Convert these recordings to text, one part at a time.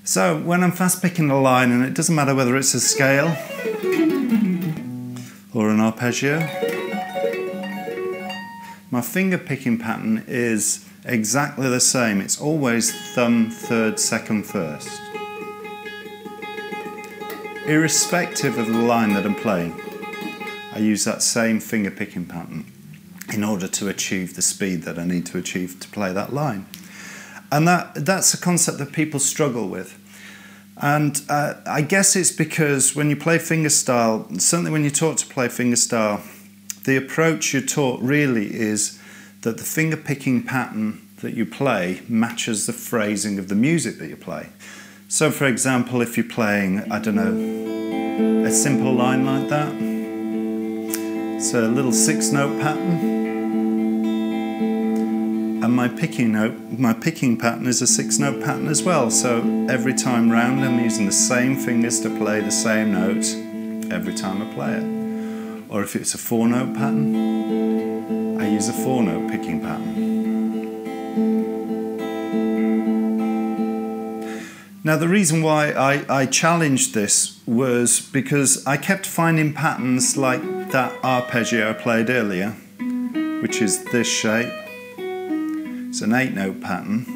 So when I'm fast picking a line, and it doesn't matter whether it's a scale or an arpeggio, my finger picking pattern is exactly the same. It's always thumb, third, second, first. Irrespective of the line that I'm playing, I use that same finger picking pattern in order to achieve the speed that I need to achieve to play that line. And that's a concept that people struggle with. And I guess it's because when you play fingerstyle, certainly when you're taught to play fingerstyle, the approach you're taught really is that the finger picking pattern that you play matches the phrasing of the music that you play. So for example, if you're playing, I don't know, a simple line like that, it's a little 6-note pattern. And my picking pattern is a 6-note pattern as well. So every time round I'm using the same fingers to play the same notes every time I play it. Or if it's a 4-note pattern, I use a 4-note picking pattern. Now the reason why I challenged this was because I kept finding patterns like that arpeggio I played earlier, which is this shape. It's an 8-note pattern,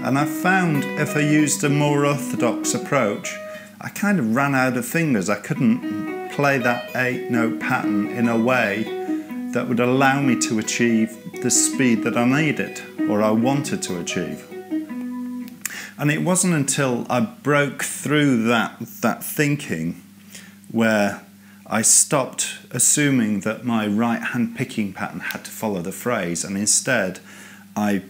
and I found if I used a more orthodox approach, I kind of ran out of fingers. I couldn't play that 8-note pattern in a way that would allow me to achieve the speed that I needed or I wanted to achieve. And it wasn't until I broke through that thinking where I stopped assuming that my right-hand picking pattern had to follow the phrase, and instead I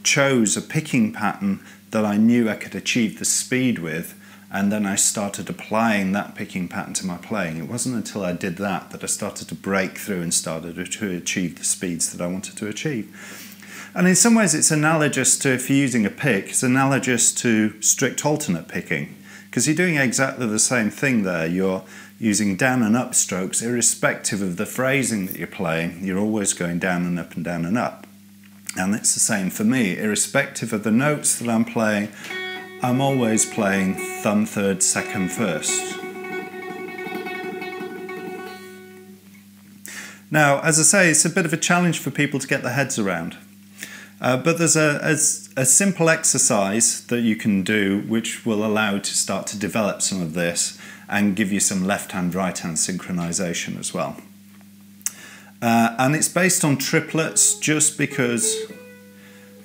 chose a picking pattern that I knew I could achieve the speed with, and then I started applying that picking pattern to my playing. It wasn't until I did that I started to break through and started to achieve the speeds that I wanted to achieve. And in some ways it's analogous to, if you're using a pick, it's analogous to strict alternate picking, because you're doing exactly the same thing there. You're using down and up strokes irrespective of the phrasing that you're playing. You're always going down and up and down and up. And it's the same for me. Irrespective of the notes that I'm playing, I'm always playing thumb, third, second, first. Now, as I say, it's a bit of a challenge for people to get their heads around. But there's a simple exercise that you can do which will allow you to start to develop some of this and give you some left-hand, right-hand synchronization as well. And it's based on triplets, just because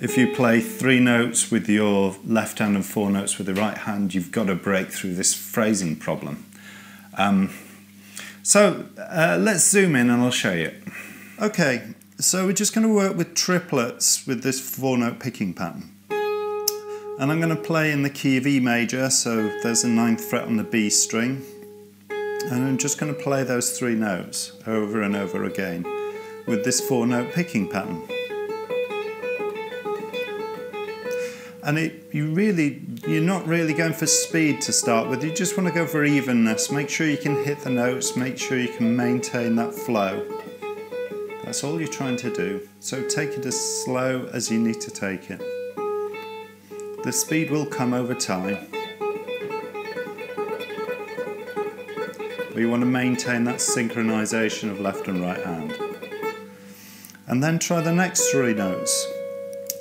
if you play 3 notes with your left hand and 4 notes with the right hand, you've got to break through this phrasing problem. Let's zoom in and I'll show you. Okay, so we're just going to work with triplets with this 4-note picking pattern. And I'm going to play in the key of E major, so there's a 9th fret on the B string. And I'm just going to play those 3 notes over and over again with this 4-note picking pattern. And you're not really going for speed to start with, you just want to go for evenness. Make sure you can hit the notes, make sure you can maintain that flow. That's all you're trying to do. So take it as slow as you need to take it. The speed will come over time. But you want to maintain that synchronization of left and right hand. And then try the next 3 notes.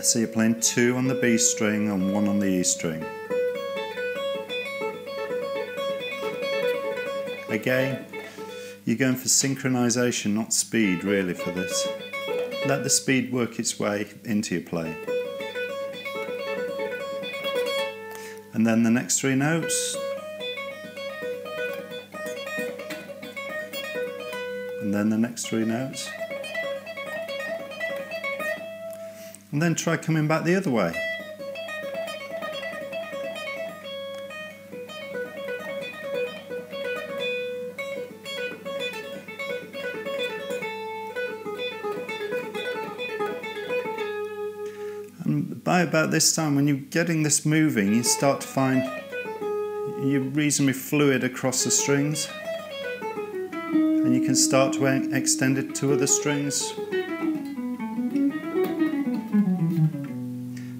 So you're playing 2 on the B string and 1 on the E string. Again, you're going for synchronization, not speed really for this. Let the speed work its way into your playing. And then the next 3 notes. And then the next 3 notes. And then try coming back the other way. And by about this time, when you're getting this moving, you start to find you're reasonably fluid across the strings. And you can start to extend it to other strings.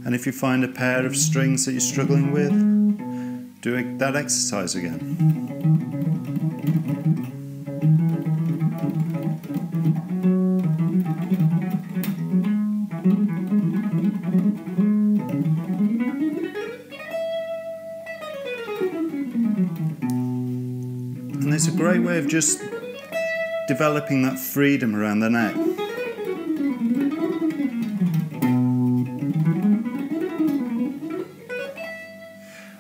And if you find a pair of strings that you're struggling with, do that exercise again. And it's a great way of just developing that freedom around the neck.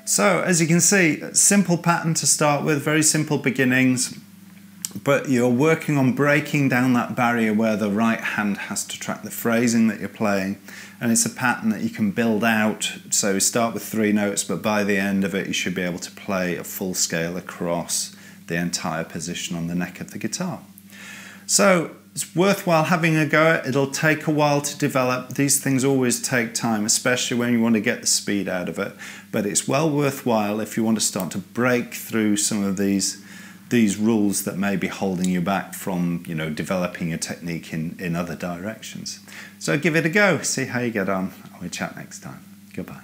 So, as you can see, simple pattern to start with, very simple beginnings, but you're working on breaking down that barrier where the right hand has to track the phrasing that you're playing, and it's a pattern that you can build out. So you start with 3 notes, but by the end of it you should be able to play a full scale across the entire position on the neck of the guitar. So it's worthwhile having a go at it. It'll take a while to develop. These things always take time, especially when you want to get the speed out of it. But it's well worthwhile if you want to start to break through some of these rules that may be holding you back from, developing your technique in other directions. So give it a go, see how you get on. We'll chat next time. Goodbye.